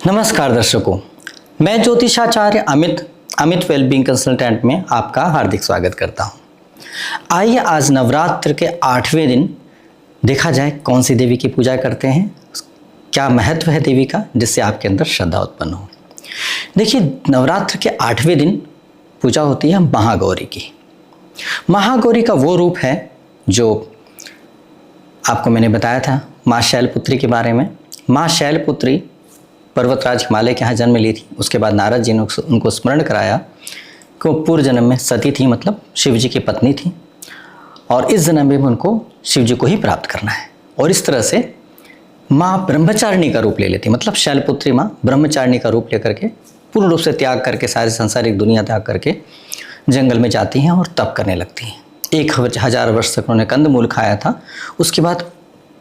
नमस्कार दर्शकों, मैं ज्योतिषाचार्य अमित वेलबींग कंसल्टेंट में आपका हार्दिक स्वागत करता हूं। आइए आज नवरात्र के 8वें दिन देखा जाए कौन सी देवी की पूजा करते हैं, क्या महत्व है देवी का जिससे आपके अंदर श्रद्धा उत्पन्न हो। देखिए, नवरात्र के 8वें दिन पूजा होती है महागौरी की। महागौरी का वो रूप है जो आपको मैंने बताया था माँ शैलपुत्री के बारे में। माँ शैलपुत्री पर्वतराज हिमालय के यहाँ जन्म ली थी। उसके बाद नारद जी ने उनको स्मरण कराया कि वो पूर्व जन्म में सती थी, मतलब शिव जी की पत्नी थी, और इस जन्म में उनको शिव जी को ही प्राप्त करना है। और इस तरह से माँ ब्रह्मचारिणी का रूप ले लेती, मतलब शैलपुत्री माँ ब्रह्मचारिणी का रूप लेकर के पूर्ण रूप से त्याग करके, सारी सांसारिक दुनिया त्याग करके जंगल में जाती हैं और तप करने लगती हैं। 1000 वर्ष तक उन्होंने कंदमूल खाया था। उसके बाद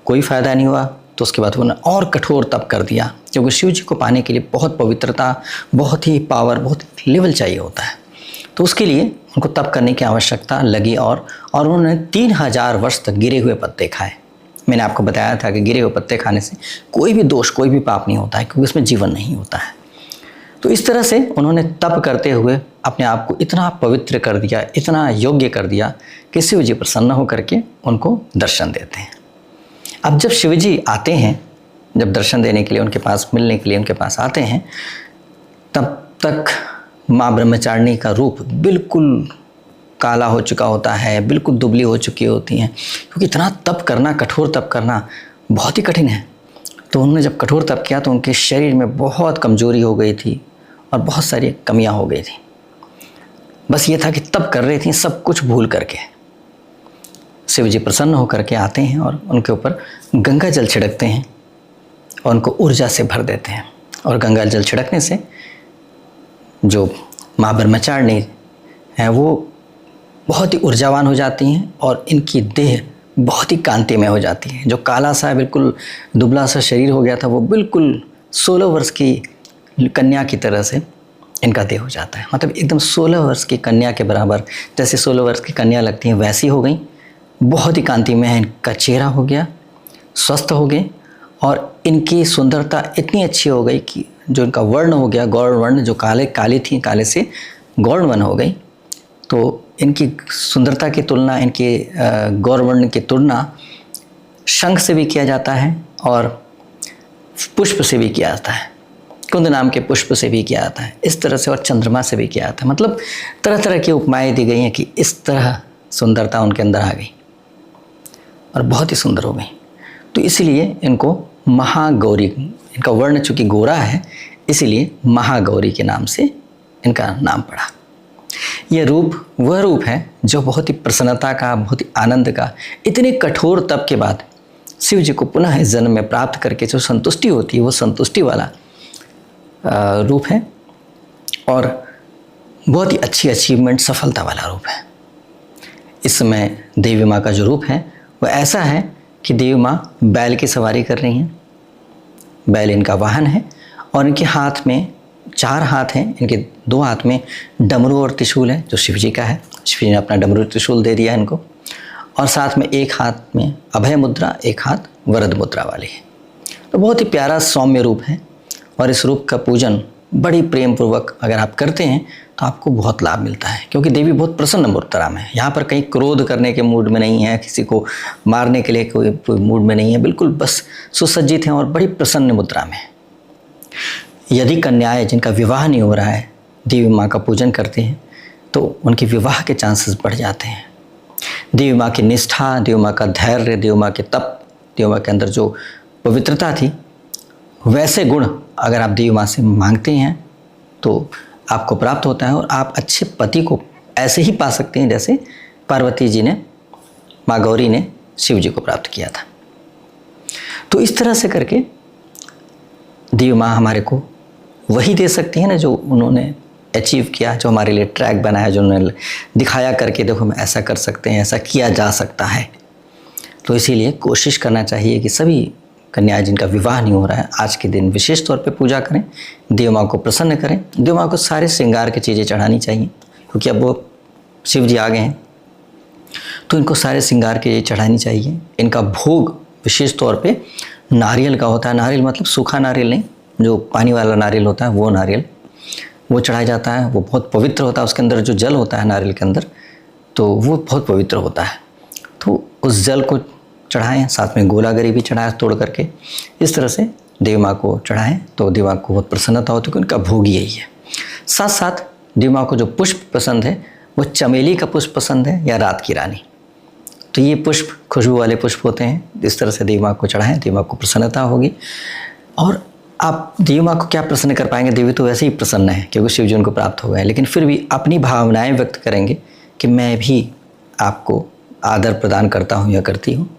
कोई फ़ायदा नहीं हुआ, तो उसके बाद उन्होंने और कठोर तप कर दिया, क्योंकि शिव जी को पाने के लिए बहुत पवित्रता, बहुत ही पावर, बहुत लेवल चाहिए होता है। तो उसके लिए उनको तप करने की आवश्यकता लगी और उन्होंने 3000 वर्ष तक गिरे हुए पत्ते खाए। मैंने आपको बताया था कि गिरे हुए पत्ते खाने से कोई भी दोष, कोई भी पाप नहीं होता है, क्योंकि उसमें जीवन नहीं होता है। तो इस तरह से उन्होंने तप करते हुए अपने आप को इतना पवित्र कर दिया, इतना योग्य कर दिया कि शिव जी प्रसन्न होकर के उनको दर्शन देते हैं। अब जब शिव जी आते हैं, जब दर्शन देने के लिए उनके पास, मिलने के लिए उनके पास आते हैं, तब तक माँ ब्रह्मचारिणी का रूप बिल्कुल काला हो चुका होता है, बिल्कुल दुबली हो चुकी होती हैं, क्योंकि इतना तप करना, कठोर तप करना बहुत ही कठिन है। तो उन्होंने जब कठोर तप किया तो उनके शरीर में बहुत कमजोरी हो गई थी और बहुत सारी कमियां हो गई थी। बस ये था कि तप कर रही थी सब कुछ भूल करके। शिव जी प्रसन्न होकर के आते हैं और उनके ऊपर गंगा जल छिड़कते हैं और उनको ऊर्जा से भर देते हैं। और गंगा जल छिड़कने से जो माँ ब्रह्मचारिणी हैं वो बहुत ही ऊर्जावान हो जाती हैं और इनकी देह बहुत ही कांतिमय हो जाती है। जो काला सा बिल्कुल दुबला सा शरीर हो गया था, वो बिल्कुल 16 वर्ष की कन्या की तरह से इनका देह हो जाता है। मतलब एकदम 16 वर्ष की कन्या के बराबर, जैसे 16 वर्ष की कन्या लगती हैं वैसी हो गई। बहुत ही कांतिमय है, इनका चेहरा हो गया, स्वस्थ हो गए, और इनकी सुंदरता इतनी अच्छी हो गई कि जो इनका वर्ण हो गया, गौर वर्ण, जो काली थी, काले से गौर वर्ण हो गई। तो इनकी सुंदरता की तुलना, इनके गौर वर्ण की तुलना शंख से भी किया जाता है और पुष्प से भी किया जाता है, कुंद नाम के पुष्प से भी किया जाता है, इस तरह से, और चंद्रमा से भी किया जाता है। मतलब तरह तरह की उपमाएं दी गई हैं कि इस तरह सुंदरता उनके अंदर आ गई और बहुत ही सुंदर हो गई। तो इसीलिए इनको महागौरी, इनका वर्ण चूँकि गोरा है, इसीलिए महागौरी के नाम से इनका नाम पड़ा। ये रूप वह रूप है जो बहुत ही प्रसन्नता का, बहुत ही आनंद का, इतने कठोर तप के बाद शिव जी को पुनः इस जन्म में प्राप्त करके जो संतुष्टि होती है, वो संतुष्टि वाला रूप है और बहुत ही अच्छी अचीवमेंट, सफलता वाला रूप है। इस समय देवी माँ का जो रूप है वो ऐसा है कि देवी माँ बैल की सवारी कर रही हैं। बैल इनका वाहन है और इनके हाथ में 4 हाथ हैं। इनके 2 हाथ में डमरू और त्रिशूल है, जो शिव जी का है। शिव जी ने अपना डमरू त्रिशूल दे दिया इनको, और साथ में एक हाथ में अभय मुद्रा, एक हाथ वरद मुद्रा वाली है। तो बहुत ही प्यारा सौम्य रूप है और इस रूप का पूजन बड़ी प्रेम पूर्वक अगर आप करते हैं तो आपको बहुत लाभ मिलता है, क्योंकि देवी बहुत प्रसन्न मुद्रा में है। यहाँ पर कहीं क्रोध करने के मूड में नहीं है, किसी को मारने के लिए कोई मूड में नहीं है, बिल्कुल बस सुसज्जित हैं और बड़ी प्रसन्न मुद्रा में। यदि कन्याएं जिनका विवाह नहीं हो रहा है देवी माँ का पूजन करते हैं तो उनके विवाह के चांसेस बढ़ जाते हैं। देवी माँ की निष्ठा, देवी माँ का धैर्य, देवी माँ के तप, देवी माँ के अंदर जो पवित्रता थी, वैसे गुण अगर आप देवी माँ से मांगते हैं तो आपको प्राप्त होता है और आप अच्छे पति को ऐसे ही पा सकते हैं जैसे पार्वती जी ने, माँ गौरी ने शिव जी को प्राप्त किया था। तो इस तरह से करके देवी माँ हमारे को वही दे सकती है ना जो उन्होंने अचीव किया, जो हमारे लिए ट्रैक बनाया, जो उन्होंने दिखाया करके देखो हम ऐसा कर सकते हैं, ऐसा किया जा सकता है। तो इसीलिए कोशिश करना चाहिए कि सभी कन्याएं जिनका विवाह नहीं हो रहा है आज के दिन विशेष तौर पे पूजा करें, देव माँ को प्रसन्न करें। देव माँ को सारे श्रृंगार की चीज़ें चढ़ानी चाहिए, क्योंकि अब वो शिव जी आ गए हैं तो इनको सारे श्रृंगार की चीज़ें चढ़ानी चाहिए। इनका भोग विशेष तौर पे नारियल का होता है। नारियल मतलब सूखा नारियल नहीं, जो पानी वाला नारियल होता है वो नारियल वो चढ़ाया जाता है। वो बहुत पवित्र होता है, उसके अंदर जो जल होता है नारियल के अंदर तो वो बहुत पवित्र होता है। तो उस जल को चढ़ाएं, साथ में गोलागरी भी चढ़ाएं तोड़ करके। इस तरह से देवी माँ को चढ़ाएं तो देवी माँ को बहुत प्रसन्नता होती है, क्योंकि उनका भोग यही है। साथ साथ देवी माँ को जो पुष्प पसंद है वो चमेली का पुष्प पसंद है या रात की रानी। तो ये पुष्प खुशबू वाले पुष्प होते हैं। इस तरह से देवी माँ को चढ़ाएं, देवी माँ को प्रसन्नता होगी। और आप देवी माँ को क्या प्रसन्न कर पाएंगे, देवी तो वैसे ही प्रसन्न है क्योंकि शिव जी उनको प्राप्त हो गए हैं, लेकिन फिर भी अपनी भावनाएं व्यक्त करेंगे कि मैं भी आपको आदर प्रदान करता हूँ या करती हूँ।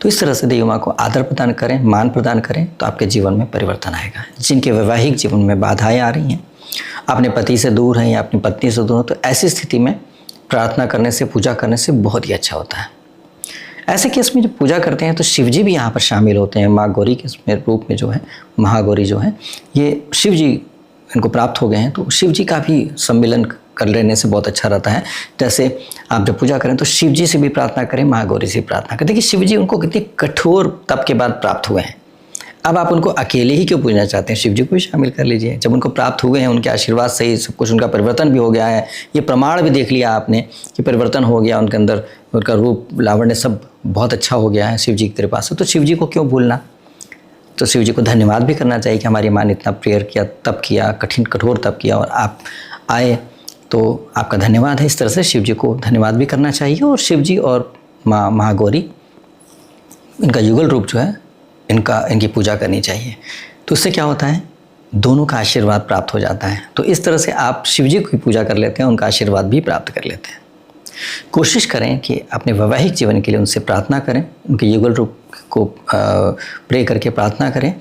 तो इस तरह से देवी माँ को आदर प्रदान करें, मान प्रदान करें तो आपके जीवन में परिवर्तन आएगा। जिनके वैवाहिक जीवन में बाधाएं आ रही हैं, अपने पति से दूर हैं या अपनी पत्नी से दूर हैं, तो ऐसी स्थिति में प्रार्थना करने से, पूजा करने से बहुत ही अच्छा होता है। ऐसे केस में जब पूजा करते हैं तो शिव जी भी यहाँ पर शामिल होते हैं। माँ गौरी के रूप में जो है, महागौरी जो है, ये शिव जी इनको प्राप्त हो गए हैं, तो शिव जी का भी सम्मिलन कर लेने से बहुत अच्छा रहता है। जैसे आप जब पूजा करें तो शिव जी से भी प्रार्थना करें, महागौरी से प्रार्थना करें। देखिए शिव जी उनको कितनी कठोर तप के बाद प्राप्त हुए हैं। अब आप उनको अकेले ही क्यों पूजना चाहते हैं, शिव जी को भी शामिल कर लीजिए। जब उनको प्राप्त हुए हैं, उनके आशीर्वाद से ही सब कुछ, उनका परिवर्तन भी हो गया है, ये प्रमाण भी देख लिया आपने कि परिवर्तन हो गया उनके अंदर, उनका रूप लावण्य सब बहुत अच्छा हो गया है शिव जी की कृपा से। तो शिव जी को क्यों भूलना। तो शिव जी को धन्यवाद भी करना चाहिए कि हमारी माँ ने इतना प्रेयर किया, तप किया, कठोर तप किया और आप आए, तो आपका धन्यवाद है। इस तरह से शिव जी को धन्यवाद भी करना चाहिए। और शिव जी और माँ महागौरी, इनका युगल रूप जो है, इनकी पूजा करनी चाहिए। तो इससे क्या होता है, दोनों का आशीर्वाद प्राप्त हो जाता है। तो इस तरह से आप शिव जी की पूजा कर लेते हैं, उनका आशीर्वाद भी प्राप्त कर लेते हैं। कोशिश करें कि अपने वैवाहिक जीवन के लिए उनसे प्रार्थना करें, उनके युगल रूप को प्रे करके प्रार्थना करें।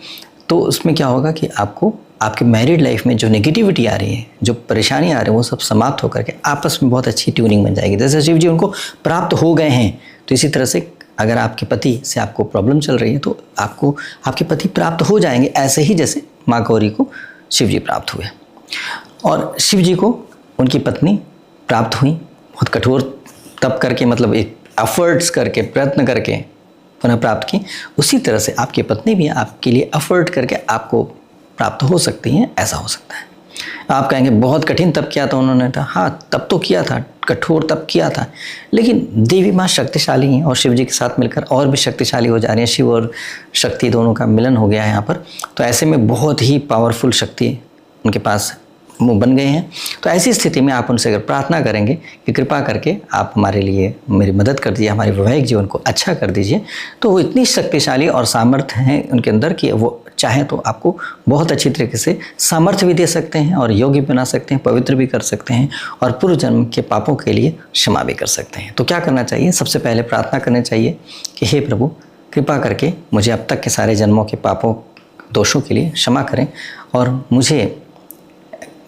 तो उसमें क्या होगा कि आपको आपके मैरिड लाइफ में जो नेगेटिविटी आ रही है, जो परेशानी आ रही है, वो सब समाप्त होकर के आपस में बहुत अच्छी ट्यूनिंग बन जाएगी। जैसे शिव जी उनको प्राप्त हो गए हैं, तो इसी तरह से अगर आपके पति से आपको प्रॉब्लम चल रही है तो आपको आपके पति प्राप्त हो जाएंगे, ऐसे ही जैसे माँ गौरी को शिव जी प्राप्त हुए। और शिव जी को उनकी पत्नी प्राप्त हुई, बहुत कठोर तप करके, मतलब एक एफर्ट्स करके, प्रयत्न करके पुनः प्राप्त की। उसी तरह से आपकी पत्नी भी आपके लिए एफर्ट करके आपको प्राप्त हो सकती हैं, ऐसा हो सकता है। आप कहेंगे बहुत कठिन तप किया था उन्होंने, था हाँ तप तो किया था, कठोर तप किया था, लेकिन देवी माँ शक्तिशाली हैं और शिव जी के साथ मिलकर और भी शक्तिशाली हो जा रही हैं। शिव और शक्ति दोनों का मिलन हो गया है यहाँ पर। तो ऐसे में बहुत ही पावरफुल शक्ति उनके पास बन गए हैं। तो ऐसी स्थिति में आप उनसे अगर प्रार्थना करेंगे कि कृपा करके आप हमारे लिए मेरी मदद कर दीजिए, हमारे वैवाहिक जीवन को अच्छा कर दीजिए, तो वो इतनी शक्तिशाली और सामर्थ्य हैं उनके अंदर कि वो चाहें तो आपको बहुत अच्छी तरीके से सामर्थ्य भी दे सकते हैं और योग्य बना सकते हैं, पवित्र भी कर सकते हैं और पूर्व जन्म के पापों के लिए क्षमा भी कर सकते हैं। तो क्या करना चाहिए, सबसे पहले प्रार्थना करनी चाहिए कि हे प्रभु, कृपा करके मुझे अब तक के सारे जन्मों के पापों, दोषों के लिए क्षमा करें और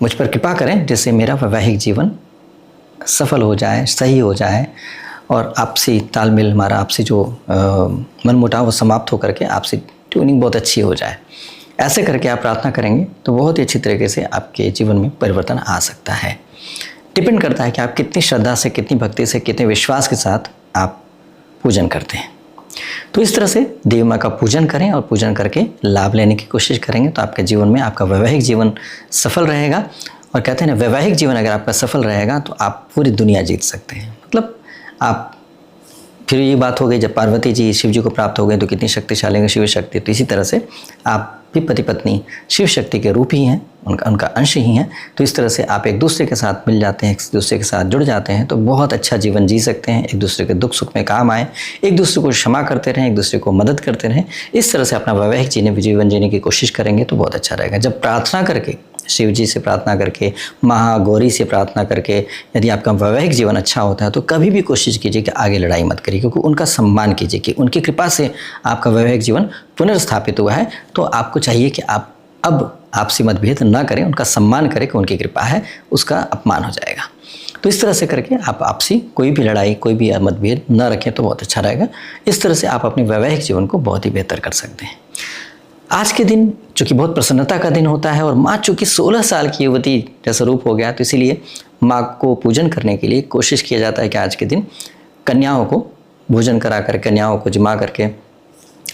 मुझ पर कृपा करें, जिससे मेरा वैवाहिक जीवन सफल हो जाए, सही हो जाए और आपसी तालमेल, हमारा आपसी जो मनमुटाव वो समाप्त होकर के आपसी ट्यूनिंग बहुत अच्छी हो जाए। ऐसे करके आप प्रार्थना करेंगे तो बहुत ही अच्छी तरीके से आपके जीवन में परिवर्तन आ सकता है। डिपेंड करता है कि आप कितनी श्रद्धा से, कितनी भक्ति से, कितने विश्वास के साथ आप पूजन करते हैं। तो इस तरह से देवी माँ का पूजन करें और पूजन करके लाभ लेने की कोशिश करेंगे तो आपके जीवन में आपका वैवाहिक जीवन सफल रहेगा। और कहते हैं ना, वैवाहिक जीवन अगर आपका सफल रहेगा तो आप पूरी दुनिया जीत सकते हैं। मतलब आप, फिर ये बात हो गई जब पार्वती जी शिव जी को प्राप्त हो गए तो कितनी शक्तिशाली है शिव शक्ति। तो इसी तरह से आप भी पति पत्नी शिव शक्ति के रूप ही हैं, उनका अंश ही हैं। तो इस तरह से आप एक दूसरे के साथ मिल जाते हैं, एक दूसरे के साथ जुड़ जाते हैं तो बहुत अच्छा जीवन जी सकते हैं। एक दूसरे के दुख सुख में काम आए, एक दूसरे को क्षमा करते रहें, एक दूसरे को मदद करते रहें। इस तरह से अपना वैवाहिक जीवन जीने की कोशिश करेंगे तो बहुत अच्छा रहेगा। जब प्रार्थना करके, शिव जी से प्रार्थना करके, महागौरी से प्रार्थना करके यदि आपका वैवाहिक जीवन अच्छा होता है तो कभी भी कोशिश कीजिए कि आगे लड़ाई मत करिए, क्योंकि उनका सम्मान कीजिए कि उनकी कृपा से आपका वैवाहिक जीवन पुनर्स्थापित हुआ है। तो आपको चाहिए कि आप अब आपसी मतभेद न करें, उनका सम्मान करें कि उनकी कृपा है, उसका अपमान हो जाएगा। तो इस तरह से करके आप आपसी कोई भी लड़ाई, कोई भी मतभेद न रखें तो बहुत अच्छा रहेगा। इस तरह से आप अपने वैवाहिक जीवन को बहुत ही बेहतर कर सकते हैं। आज के दिन चूँकि बहुत प्रसन्नता का दिन होता है और माँ चूँकि 16 साल की युवती जैसा रूप हो गया, तो इसीलिए माँ को पूजन करने के लिए कोशिश किया जाता है कि आज के दिन कन्याओं को भोजन करा कर, कन्याओं को जमा करके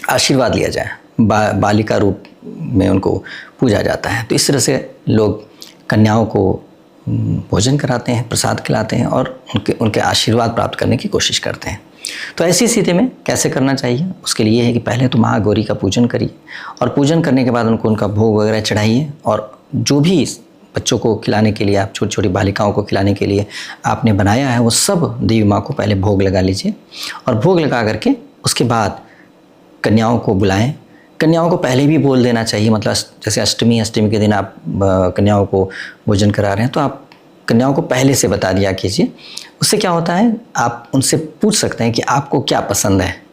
आशीर्वाद लिया जाए। बालिका रूप में उनको पूजा जाता है। तो इस तरह से लोग कन्याओं को भोजन कराते हैं, प्रसाद खिलाते हैं और उनके आशीर्वाद प्राप्त करने की कोशिश करते हैं। तो ऐसी स्थिति में कैसे करना चाहिए, उसके लिए है कि पहले तो महागौरी का पूजन करिए और पूजन करने के बाद उनको उनका भोग वगैरह चढ़ाइए। और जो भी बच्चों को खिलाने के लिए, आप छोटी छोटी बालिकाओं को खिलाने के लिए आपने बनाया है, वो सब देवी माँ को पहले भोग लगा लीजिए। और भोग लगा करके उसके बाद कन्याओं को बुलाएं। कन्याओं को पहले भी बोल देना चाहिए, मतलब जैसे अष्टमी के दिन आप कन्याओं को भोजन करा रहे हैं तो आप कन्याओं को पहले से बता दिया कीजिए। उससे क्या होता है, आप उनसे पूछ सकते हैं कि आपको क्या पसंद है।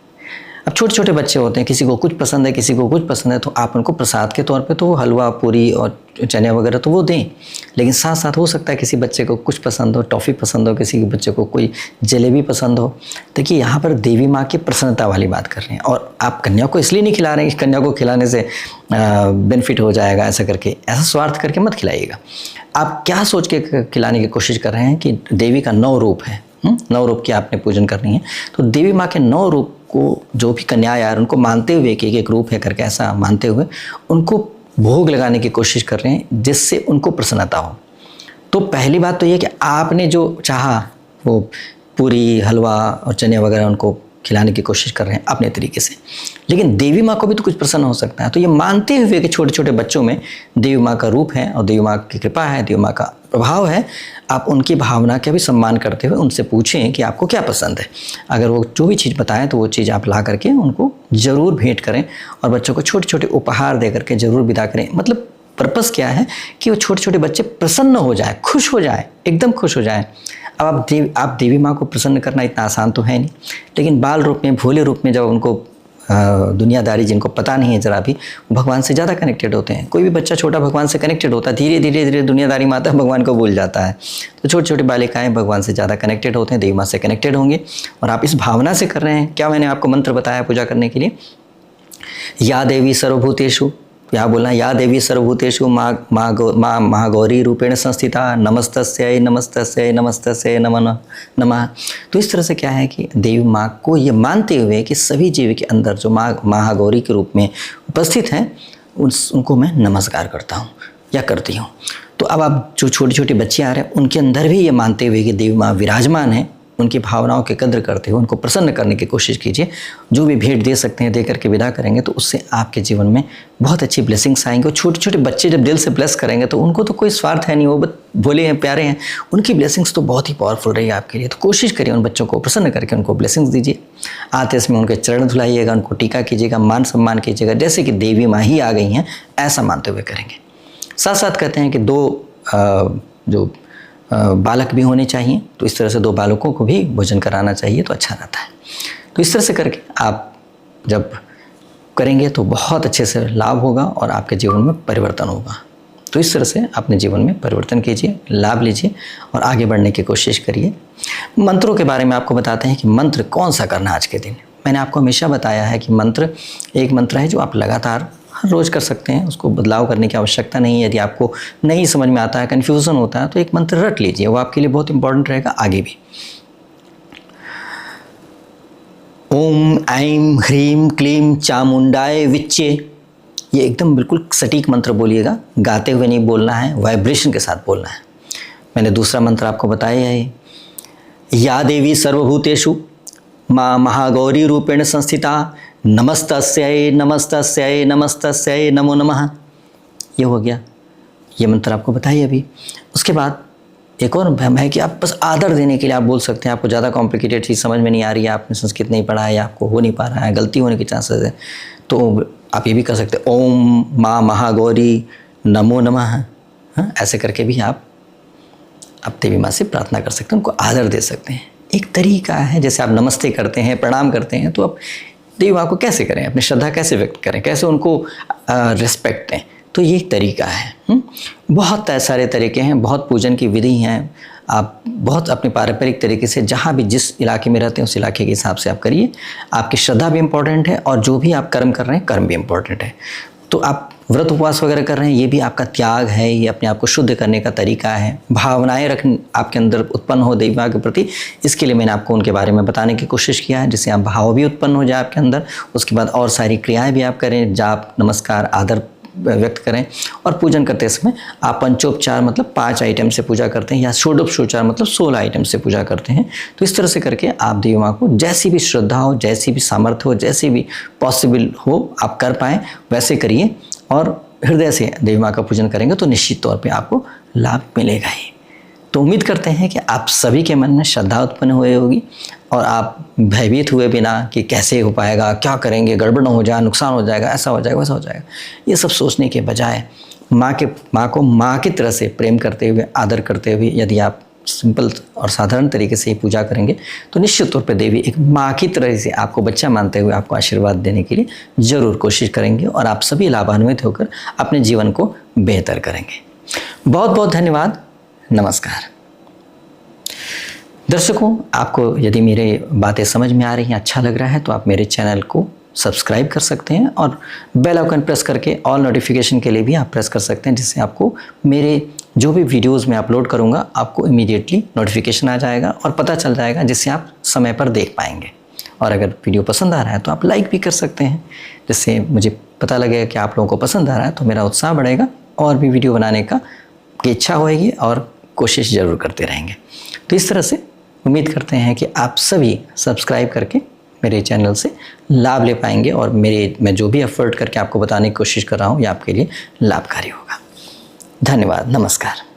अब छोटे छोटे बच्चे होते हैं, किसी को कुछ पसंद है, किसी को कुछ पसंद है, तो आप उनको प्रसाद के तौर पे तो वो हलवा पूरी और चने वगैरह तो वो दें। लेकिन साथ साथ हो सकता है किसी बच्चे को कुछ पसंद हो, टॉफ़ी पसंद हो, किसी के बच्चे को कोई जलेबी पसंद हो। देखिए यहाँ पर देवी माँ की प्रसन्नता वाली बात कर रहे हैं। और आप कन्या को इसलिए नहीं खिला रहे हैं कि कन्या को खिलाने से बेनिफिट हो जाएगा, ऐसा करके, ऐसा स्वार्थ करके मत खिलाइएगा। आप क्या सोच के खिलाने की कोशिश कर रहे हैं कि देवी का 9 रूप है, 9 रूप की आपने पूजन करनी है। तो देवी माँ के 9 रूप को जो भी कन्या यार उनको मानते हुए कि एक रूप है करके ऐसा मानते हुए उनको भोग लगाने की कोशिश कर रहे हैं, जिससे उनको प्रसन्नता हो। तो पहली बात तो ये कि आपने जो चाहा वो पूरी, हलवा और चने वगैरह उनको खिलाने की कोशिश कर रहे हैं अपने तरीके से, लेकिन देवी माँ को भी तो कुछ प्रसन्न हो सकता है। तो ये मानते हुए कि छोटे छोटे बच्चों में देवी माँ का रूप है और देवी माँ की कृपा है, देवी माँ का प्रभाव है, आप उनकी भावना का भी सम्मान करते हुए उनसे पूछें कि आपको क्या पसंद है। अगर वो जो भी चीज़ बताएं तो वो चीज़ आप ला करके उनको ज़रूर भेंट करें और बच्चों को छोटे छोटे उपहार दे करके ज़रूर विदा करें। मतलब पर्पस क्या है कि वो छोटे छोटे बच्चे प्रसन्न हो जाए, खुश हो जाए, एकदम खुश हो जाए। अब आप देवी माँ को प्रसन्न करना इतना आसान तो है नहीं, लेकिन बाल रूप में, भोले रूप में जब उनको दुनियादारी जिनको पता नहीं है जरा भी, भगवान से ज़्यादा कनेक्टेड होते हैं। कोई भी बच्चा छोटा भगवान से कनेक्टेड होता है, धीरे धीरे धीरे दुनियादारी माता भगवान को भूल जाता है। तो छोटी छोटी बालिकाएं भगवान से ज़्यादा कनेक्टेड होते हैं, देवी माँ से कनेक्टेड होंगे। और आप इस भावना से कर रहे हैं। क्या मैंने आपको मंत्र बताया पूजा करने के लिए? या देवी सर्वभूतेषु, या बोलना या देवी सर्वभूतेषु माँ महागौरी रूपेण संस्थिता नमस्तस्यै नमस्तस्यै नमस्तस्यै नमः। तो इस तरह से क्या है कि देवी माँ को ये मानते हुए कि सभी जीव के अंदर जो माँ महागौरी के रूप में उपस्थित हैं उनको मैं नमस्कार करता हूँ या करती हूँ। तो अब आप जो छोटी छोटी बच्चियाँ आ रहे हैं उनके अंदर भी ये मानते हुए कि देवी माँ विराजमान है, उनकी भावनाओं की कद्र करते हुए उनको प्रसन्न करने की कोशिश कीजिए। जो भी भेंट दे सकते हैं दे करके विदा करेंगे तो उससे आपके जीवन में बहुत अच्छी ब्लेसिंग्स आएंगे। और छोटे छोटे बच्चे जब दिल से ब्लेस करेंगे तो उनको तो कोई स्वार्थ है नहीं, वो भोले हैं, प्यारे हैं, उनकी ब्लेसिंग्स तो बहुत ही पावरफुल रही आपके लिए। तो कोशिश करिए उन बच्चों को प्रसन्न करके उनको ब्लेसिंग्स दीजिए। आते इसमें उनके चरण धुलाइएगा, उनको टीका कीजिएगा, मान सम्मान कीजिएगा, जैसे कि देवी माँ ही आ गई हैं ऐसा मानते हुए करेंगे। साथ साथ कहते हैं कि 2 जो बालक भी होने चाहिए, तो इस तरह से 2 बालकों को भी भोजन कराना चाहिए तो अच्छा रहता है। तो इस तरह से करके आप जब करेंगे तो बहुत अच्छे से लाभ होगा और आपके जीवन में परिवर्तन होगा। तो इस तरह से अपने जीवन में परिवर्तन कीजिए, लाभ लीजिए और आगे बढ़ने की कोशिश करिए। मंत्रों के बारे में आपको बताते हैं कि मंत्र कौन सा करना आज के दिन। मैंने आपको हमेशा बताया है कि मंत्र एक मंत्र है जो आप लगातार हर रोज़ कर सकते हैं, उसको बदलाव करने की आवश्यकता नहीं है। यदि आपको नहीं समझ में आता है, कन्फ्यूज़न होता है, तो एक मंत्र रट लीजिए, वो आपके लिए बहुत इंपॉर्टेंट रहेगा आगे भी। ओम ऐं ह्रीं क्लीं चामुंडाय विच्चे, ये एकदम बिल्कुल सटीक मंत्र बोलिएगा, गाते हुए नहीं बोलना है, वाइब्रेशन के साथ बोलना है। मैंने दूसरा मंत्र आपको बताया है, या देवी सर्वभूतेषु माँ महागौरी रूपेण संस्थिता नमस्तस्यै नमस्तस्यै नमस्तस्यै नमो नमः। ये हो गया, ये मंत्र आपको बताइए अभी। उसके बाद एक और है कि आप बस आदर देने के लिए आप बोल सकते हैं। आपको ज़्यादा कॉम्प्लिकेटेड चीज़ समझ में नहीं आ रही है, आपने संस्कृत नहीं पढ़ा है या आपको हो नहीं पा रहा है, गलती होने के चांसेस है, तो आप ये भी कर सकते हैं, ओम माँ महागौरी नमो नमः। हाँ, ऐसे करके भी आप देवी माँ से प्रार्थना कर सकते हैं, उनको आदर दे सकते हैं। एक तरीका है, जैसे आप नमस्ते करते हैं, प्रणाम करते हैं, तो आप देवी माँ को कैसे करें, अपनी श्रद्धा कैसे व्यक्त करें, कैसे उनको रिस्पेक्ट दें, तो ये एक तरीका है। बहुत सारे तरीके हैं, बहुत पूजन की विधि हैं। आप बहुत अपने पारंपरिक तरीके से जहाँ भी जिस इलाके में रहते हैं उस इलाके के हिसाब से आप करिए। आपकी श्रद्धा भी इम्पोर्टेंट है और जो भी आप कर्म कर रहे हैं कर्म भी इम्पोर्टेंट है। तो आप व्रत उपवास वगैरह कर रहे हैं, ये भी आपका त्याग है, ये अपने आप को शुद्ध करने का तरीका है। भावनाएं आपके अंदर उत्पन्न हो देवी माँ के प्रति, इसके लिए मैंने आपको उनके बारे में बताने की कोशिश किया है, जिससे आप भाव भी उत्पन्न हो जाए आपके अंदर। उसके बाद और सारी क्रियाएं भी आप करें, जाप, नमस्कार, आदर व्यक्त करें। और पूजन करते समय आप पंचोपचार मतलब 5 आइटम से पूजा करते हैं, या षोडशोपचार मतलब 16 आइटम से पूजा करते हैं। तो इस तरह से करके आप देवी माँ को जैसी भी श्रद्धा हो, जैसी भी सामर्थ्य हो, जैसी भी पॉसिबल हो आप कर पाएँ वैसे करिए, और हृदय से देवी माँ का पूजन करेंगे तो निश्चित तौर पे आपको लाभ मिलेगा ही। तो उम्मीद करते हैं कि आप सभी के मन में श्रद्धा उत्पन्न हुई होगी, और आप भयभीत हुए बिना कि कैसे हो पाएगा, क्या करेंगे, गड़बड़ हो जाए, नुकसान हो जाएगा, ऐसा हो जाएगा, वैसा हो जाएगा, ये सब सोचने के बजाय माँ को माँ की तरह से प्रेम करते हुए, आदर करते हुए यदि आप सिंपल और साधारण तरीके से ही पूजा करेंगे तो निश्चित तौर पर देवी एक माँ की तरह से आपको बच्चा मानते हुए आपको आशीर्वाद देने के लिए ज़रूर कोशिश करेंगे, और आप सभी लाभान्वित होकर अपने जीवन को बेहतर करेंगे। बहुत बहुत धन्यवाद। नमस्कार। दर्शकों, आपको यदि मेरे बातें समझ में आ रही हैं, अच्छा लग रहा है, तो आप मेरे चैनल को सब्सक्राइब कर सकते हैं, और बेल आइकन प्रेस करके ऑल नोटिफिकेशन के लिए भी आप प्रेस कर सकते हैं, जिससे आपको मेरे जो भी वीडियोस मैं अपलोड करूंगा आपको इमीडिएटली नोटिफिकेशन आ जाएगा और पता चल जाएगा, जिससे आप समय पर देख पाएंगे। और अगर वीडियो पसंद आ रहा है तो आप लाइक भी कर सकते हैं, जिससे मुझे पता लगेगा कि आप लोगों को पसंद आ रहा है, तो मेरा उत्साह बढ़ेगा और भी वीडियो बनाने की इच्छा होएगी, और कोशिश ज़रूर करते रहेंगे। तो इस तरह से उम्मीद करते हैं कि आप सभी सब्सक्राइब करके मेरे चैनल से लाभ ले पाएंगे, और मैं जो भी एफर्ट करके आपको बताने की कोशिश कर रहा हूँ ये आपके लिए लाभकारी होगा। धन्यवाद। नमस्कार।